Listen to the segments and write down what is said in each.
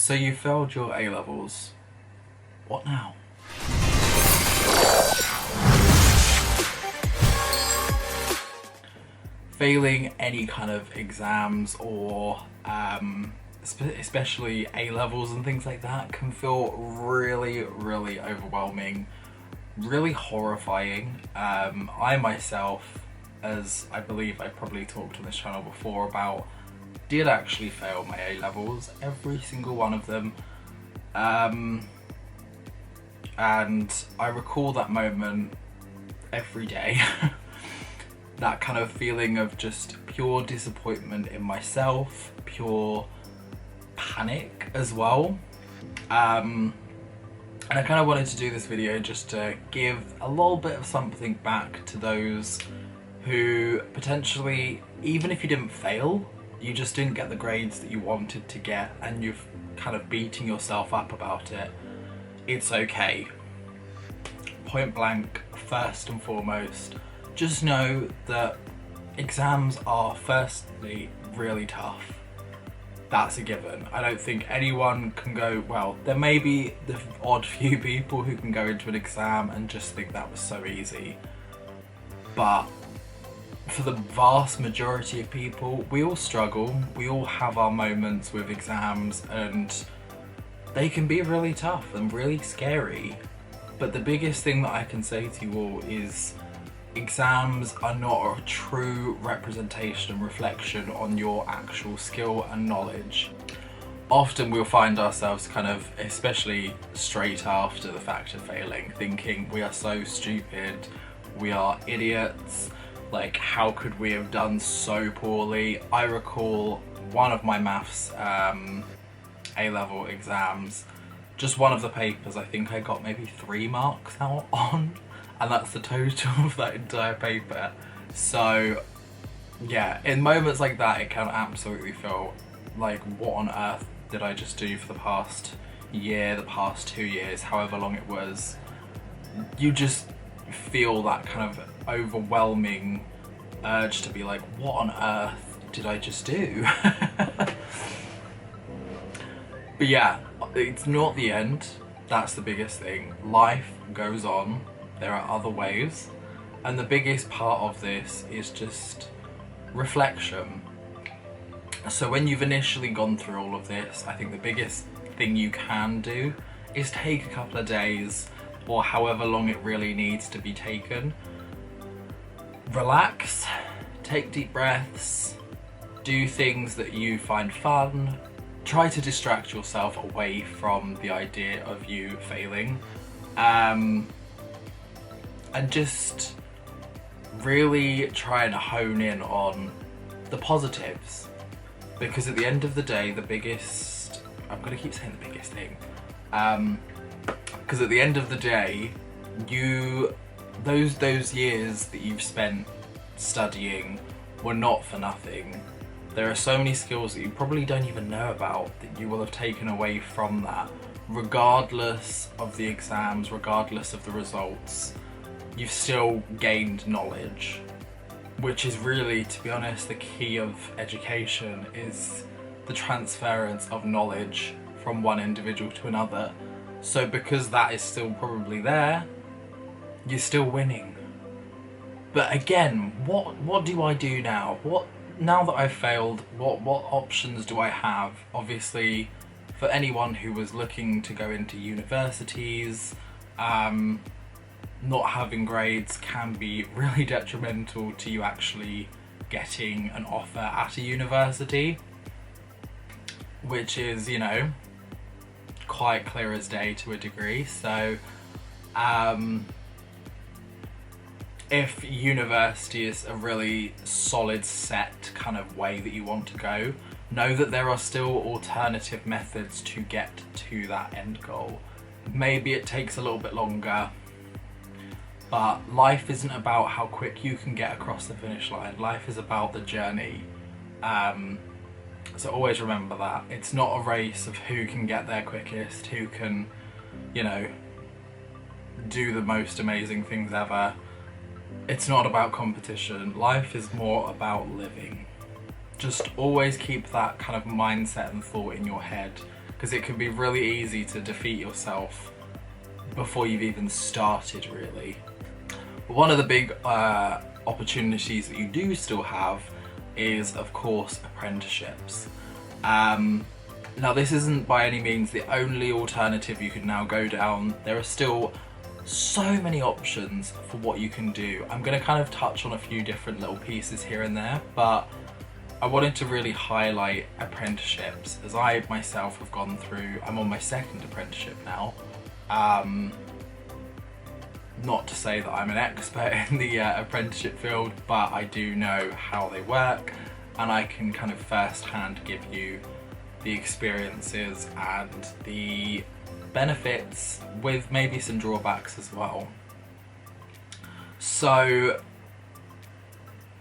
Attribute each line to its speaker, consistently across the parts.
Speaker 1: So you failed your A-levels. What now? Failing any kind of exams or especially A-levels and things like that can feel really, really overwhelming, really horrifying. I myself, as I believe I probably talked on this channel before about, did actually fail my A-levels, every single one of them. And I recall that moment every day. That kind of feeling of just pure disappointment in myself, pure panic as well. And I kind of wanted to do this video just to give a little bit of something back to those who potentially, even if you didn't fail, you just didn't get the grades that you wanted to get and you've kind of beating yourself up about it. It's okay. Point blank, first and foremost, just know that exams are firstly really tough. That's a given. I don't think anyone can go, well, there may be the odd few people who can go into an exam and just think that was so easy. But for the vast majority of people, we all struggle. We all have our moments with exams and they can be really tough and really scary. But the biggest thing that I can say to you all is exams are not a true representation and reflection on your actual skill and knowledge. Often we'll find ourselves kind of, especially straight after the fact of failing, thinking we are so stupid, we are idiots, like how could we have done so poorly? I recall one of my maths A-level exams, just one of the papers, I think I got maybe 3 marks out on, and that's the total of that entire paper. So yeah, in moments like that it can absolutely feel like, what on earth did I just do for the past year, the past 2 years, however long it was. You just feel that kind of overwhelming urge to be like, what on earth did I just do? But yeah, it's not the end. That's the biggest thing. Life goes on. There are other ways. And the biggest part of this is just reflection. So when you've initially gone through all of this, I think the biggest thing you can do is take a couple of days, or however long it really needs to be taken. Relax, take deep breaths, do things that you find fun. Try to distract yourself away from the idea of you failing, and just really try and hone in on the positives, because at the end of the day, the biggest, I'm gonna keep saying the biggest thing, because at the end of the day, those years that you've spent studying were not for nothing. There are so many skills that you probably don't even know about that you will have taken away from that. Regardless of the exams, regardless of the results, you've still gained knowledge, which is really, to be honest, the key of education, is the transference of knowledge from one individual to another. So because that is still probably there, you're still winning. But again, what do I do now? Now that I've failed, what options do I have? Obviously, for anyone who was looking to go into universities, not having grades can be really detrimental to you actually getting an offer at a university, which is, you know, quite clear as day to a degree. So if university is a really solid set kind of way that you want to go, know that there are still alternative methods to get to that end goal. Maybe it takes a little bit longer, but life isn't about how quick you can get across the finish line. Life is about the journey. So always remember that. It's not a race of who can get there quickest, who can, you know, do the most amazing things ever. It's not about competition. Life is more about living. Just always keep that kind of mindset and thought in your head, because it can be really easy to defeat yourself before you've even started, really. But one of the big opportunities that you do still have is, of course, apprenticeships. Now, this isn't by any means the only alternative you can now go down. There are still so many options for what you can do. I'm going to kind of touch on a few different little pieces here and there, but I wanted to really highlight apprenticeships, as I myself have gone through. I'm on my second apprenticeship now. Not to say that I'm an expert in the apprenticeship field, but I do know how they work, and I can kind of first-hand give you the experiences and the benefits, with maybe some drawbacks as well. So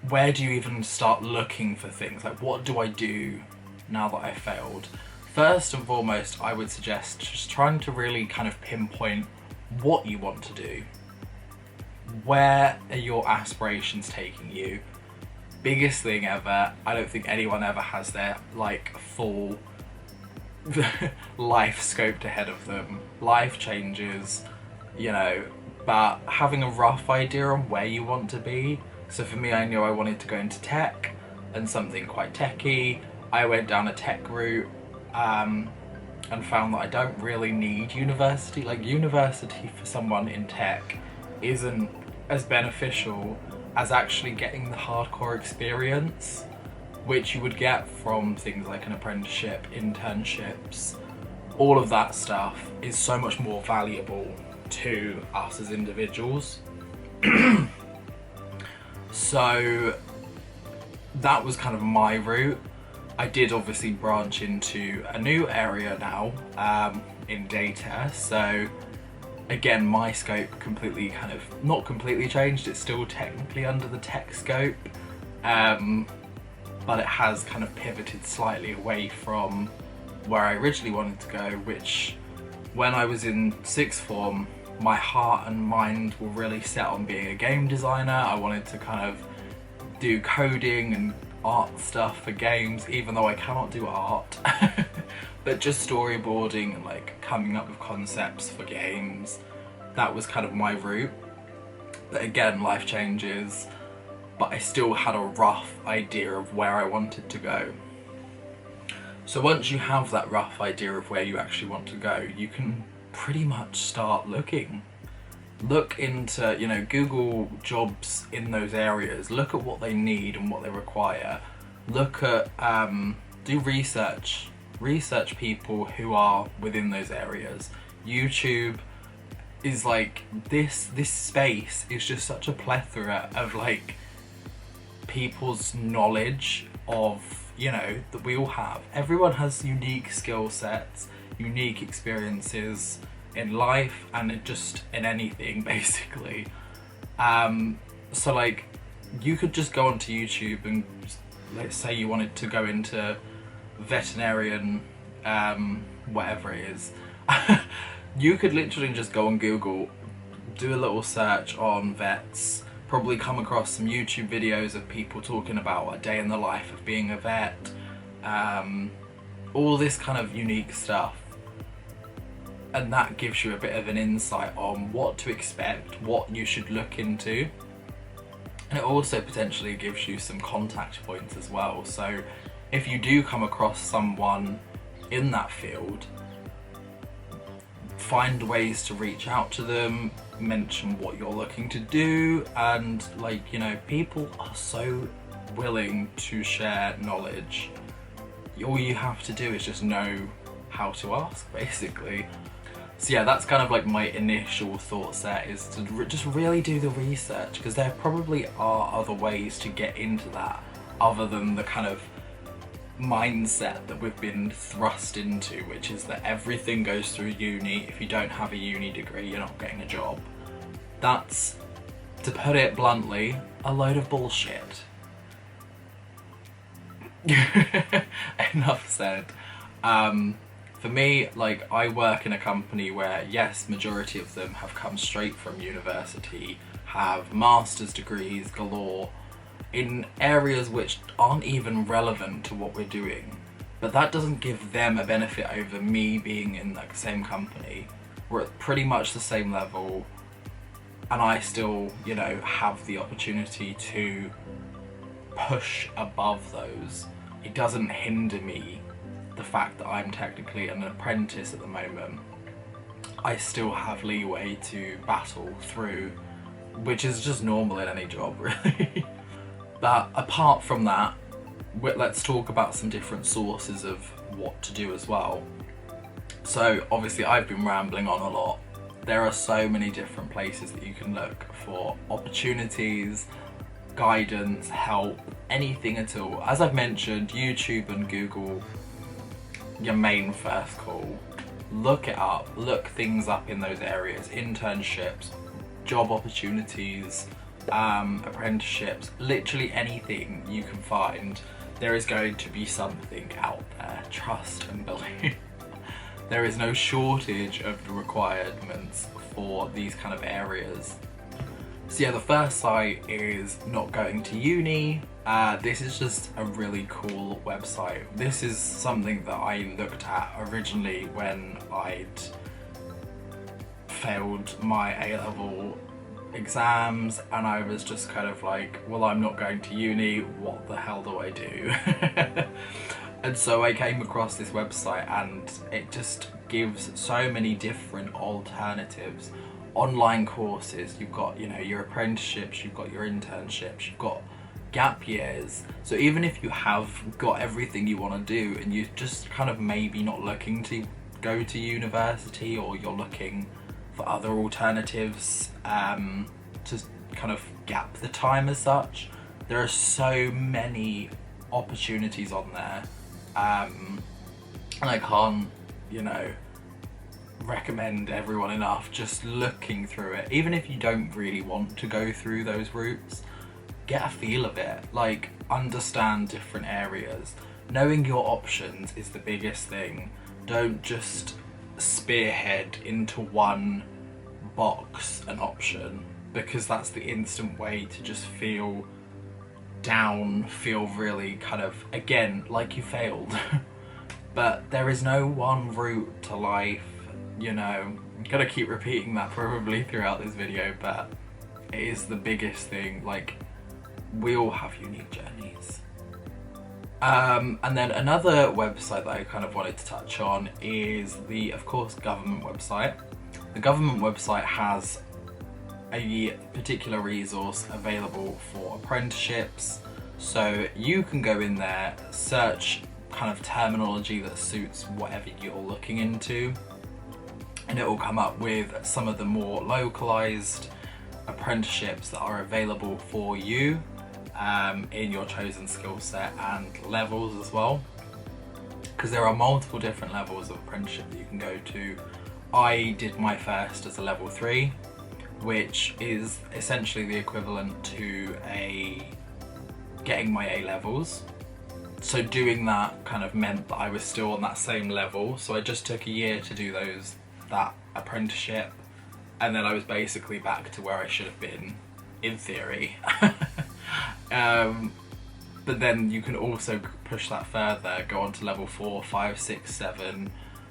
Speaker 1: where do you even start looking for things? Like, what do I do now that I failed? First and foremost, I would suggest just trying to really kind of pinpoint what you want to do. Where are your aspirations taking you? Biggest thing ever, I don't think anyone ever has their like full life scoped ahead of them. Life changes, you know, but having a rough idea on where you want to be. So for me, I knew I wanted to go into tech and something quite techy. I went down a tech route and found that I don't really need university. Like, university for someone in tech isn't as beneficial as actually getting the hardcore experience, which you would get from things like an apprenticeship, internships. All of that stuff is so much more valuable to us as individuals. So that was kind of my route. I did obviously branch into a new area now, in data. So again, my scope completely kind of, not completely changed, it's still technically under the tech scope, but it has kind of pivoted slightly away from where I originally wanted to go, which when I was in sixth form, my heart and mind were really set on being a game designer. I wanted to kind of do coding and art stuff for games, even though I cannot do art, but just storyboarding and like coming up with concepts for games. That was kind of my route. But again, life changes, but I still had a rough idea of where I wanted to go. So once you have that rough idea of where you actually want to go, you can pretty much start looking. Look into, you know, Google jobs in those areas, look at what they need and what they require. Look at, do research people who are within those areas. YouTube is like, this space is just such a plethora of like people's knowledge of, you know, that we all have. Everyone has unique skill sets, unique experiences in life and just in anything basically. So like, you could just go onto YouTube and let's say you wanted to go into veterinarian, whatever it is. You could literally just go on Google, do a little search on vets, probably come across some YouTube videos of people talking about a day in the life of being a vet, all this kind of unique stuff. And that gives you a bit of an insight on what to expect, what you should look into. And it also potentially gives you some contact points as well. So if you do come across someone in that field, find ways to reach out to them, mention what you're looking to do, and like, you know, people are so willing to share knowledge. All you have to do is just know how to ask, basically. So yeah, that's kind of like my initial thought set, is to just really do the research, because there probably are other ways to get into that other than the kind of mindset that we've been thrust into, which is that everything goes through uni. If you don't have a uni degree, you're not getting a job. That's, to put it bluntly, a load of bullshit. Enough said. For me, like, I work in a company where, yes, majority of them have come straight from university, have master's degrees galore, in areas which aren't even relevant to what we're doing. but that doesn't give them a benefit over me being in like the same company. We're at pretty much the same level, and I still, you know, have the opportunity to push above those. It doesn't hinder me, the fact that I'm technically an apprentice at the moment. I still have leeway to battle through, which is just normal in any job, really. But apart from that, let's talk about some different sources of what to do as well. So obviously I've been rambling on a lot. There are so many different places that you can look for opportunities, guidance, help, anything at all. As I've mentioned, YouTube and Google, your main first call. Look it up, look things up in those areas, internships, job opportunities, apprenticeships, literally anything you can find. There is going to be something out there, trust and believe. There is no shortage of the requirements for these kind of areas. So yeah, the first site is Not Going to Uni. This is just a really cool website. This is something that I looked at originally when I'd failed my A-level exams, and I was just kind of like, well, I'm not going to uni, what the hell do I do? And so I came across this website, and it just gives so many different alternatives. Online courses, you've got, you know, your apprenticeships, you've got your internships, you've got gap years. So even if you have got everything you want to do and you're just kind of maybe not looking to go to university, or you're looking for other alternatives to kind of gap the time as such, there are so many opportunities on there, and I can't, you know, recommend everyone enough just looking through it. Even if you don't really want to go through those routes, get a feel of it, like understand different areas. Knowing your options is the biggest thing. Don't just spearhead into one box an option, because that's the instant way to just feel down, feel really kind of, again, like you failed. But there is no one route to life, you know. I'm gonna keep repeating that probably throughout this video, but it is the biggest thing. Like, we all have unique journeys. And then another website that I kind of wanted to touch on is the, of course, government website. The government website has a particular resource available for apprenticeships. So you can go in there, search kind of terminology that suits whatever you're looking into, and it will come up with some of the more localized apprenticeships that are available for you in your chosen skill set and levels as well, because there are multiple different levels of apprenticeship that you can go to. I did my first as a level 3, which is essentially the equivalent to getting my A levels. So doing that kind of meant that I was still on that same level, so I just took a year to do that apprenticeship, and then I was basically back to where I should have been in theory. But then you can also push that further, go on to level 4, 5, 6, 7,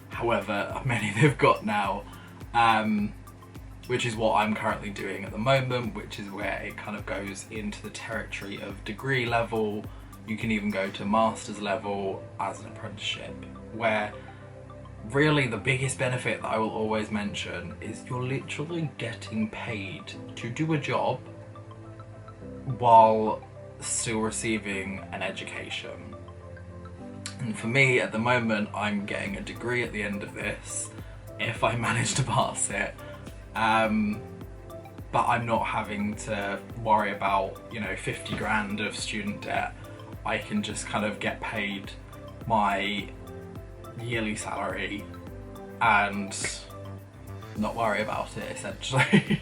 Speaker 1: however many they've got now, which is what I'm currently doing at the moment, which is where it kind of goes into the territory of degree level. You can even go to master's level as an apprenticeship, where really the biggest benefit that I will always mention is you're literally getting paid to do a job while still receiving an education. And for me at the moment, I'm getting a degree at the end of this, if I manage to pass it, but I'm not having to worry about, you know, 50 grand of student debt. I can just kind of get paid my yearly salary and not worry about it, essentially.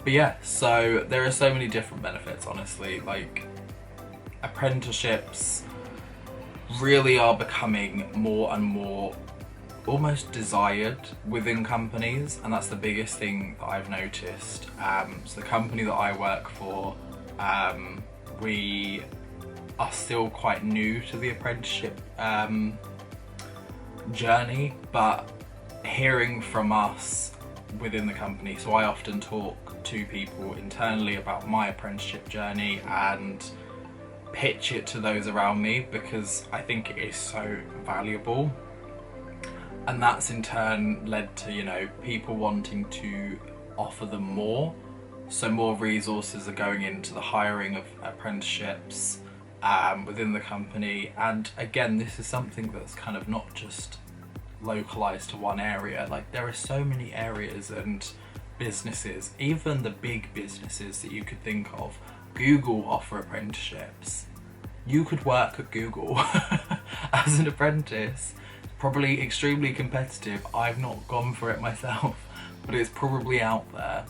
Speaker 1: But yeah, so there are so many different benefits, honestly. Like, apprenticeships really are becoming more and more almost desired within companies, and that's the biggest thing that I've noticed. So the company that I work for, we are still quite new to the apprenticeship journey, but hearing from us within the company, so I often talk to people internally about my apprenticeship journey and pitch it to those around me because I think it is so valuable, and that's in turn led to, you know, people wanting to offer them more, so more resources are going into the hiring of apprenticeships within the company. And again, this is something that's kind of not just localized to one area. Like, there are so many areas and businesses, even the big businesses that you could think of. Google offer apprenticeships. You could work at Google as an apprentice. Probably extremely competitive. I've not gone for it myself, but it's probably out there.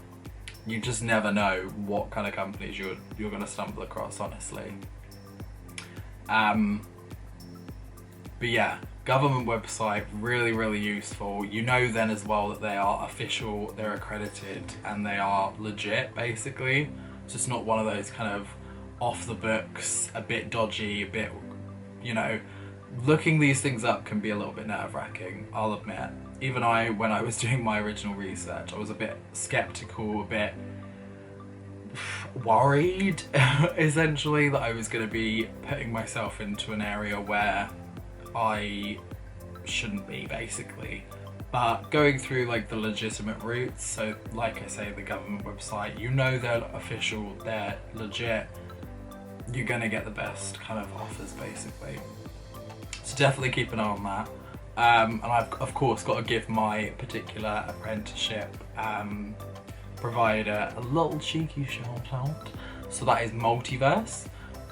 Speaker 1: You just never know what kind of companies you're going to stumble across, honestly. But yeah, government website, really useful. You know then as well that they are official, they're accredited, and they are legit, basically. It's just not one of those kind of off the books, a bit dodgy, a bit, you know, looking these things up can be a little bit nerve-wracking, I'll admit. Even when I was doing my original research, I was a bit skeptical, a bit worried, essentially, that I was going to be putting myself into an area where I shouldn't be, basically. But going through like the legitimate routes, so like I say, the government website, you know they're official, they're legit, you're going to get the best kind of offers, basically. So definitely keep an eye on that. And I've of course got to give my particular apprenticeship provider a little cheeky shout out. So that is Multiverse.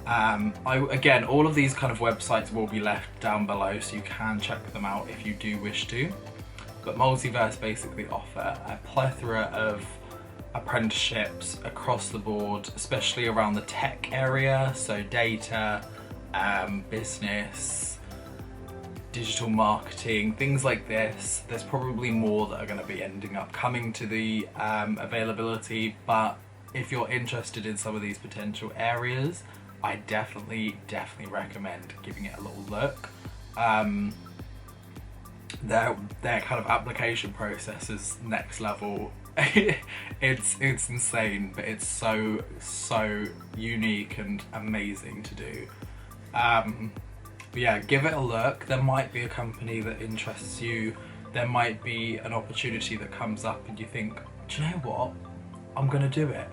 Speaker 1: Again, all of these kind of websites will be left down below, so you can check them out if you do wish to. But Multiverse basically offer a plethora of apprenticeships across the board, especially around the tech area, so data, business, digital marketing, things like this. There's probably more that are going to be ending up coming to the availability, but if you're interested in some of these potential areas, I definitely recommend giving it a little look. Their kind of application process is next level. It's insane, but it's so unique and amazing to do. But yeah, give it a look. There might be a company that interests you. There might be an opportunity that comes up and you think, do you know what? I'm gonna do it.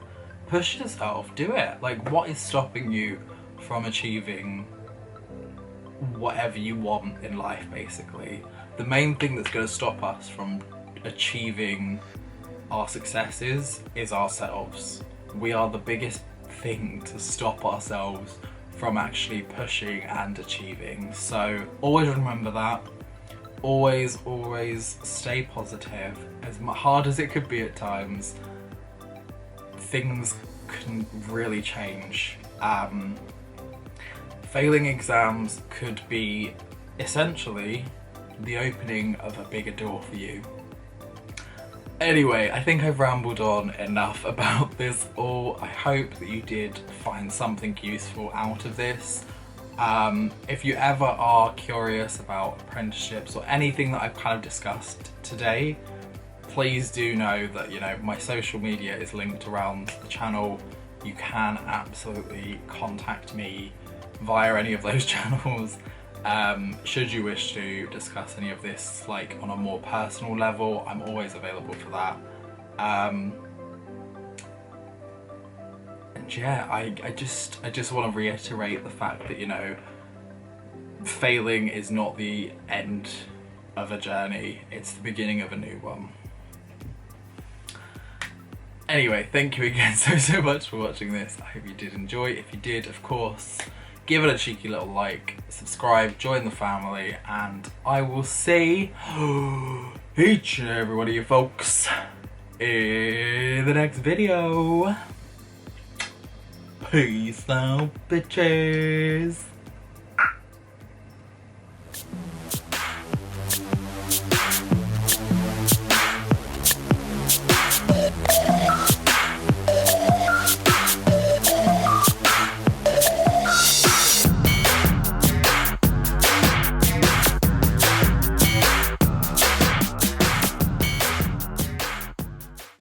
Speaker 1: Push yourself, do it. Like, what is stopping you from achieving whatever you want in life, basically? The main thing that's gonna stop us from achieving our successes is ourselves. We are the biggest thing to stop ourselves from actually pushing and achieving. So always remember that. Always stay positive. As hard as it could be at times, things can really change. Failing exams could be essentially the opening of a bigger door for you. Anyway, I think I've rambled on enough about this all. I hope that you did find something useful out of this. If you ever are curious about apprenticeships or anything that I've kind of discussed today, please do know that, you know, my social media is linked around the channel. You can absolutely contact me via any of those channels. Should you wish to discuss any of this like on a more personal level, I'm always available for that. And yeah, I just want to reiterate the fact that, you know, failing is not the end of a journey, it's the beginning of a new one. Anyway, thank you again so much for watching this. I hope you did enjoy. If you did, of course, give it a cheeky little like, subscribe, join the family, and I will see each and every one of you folks in the next video. Peace out, bitches.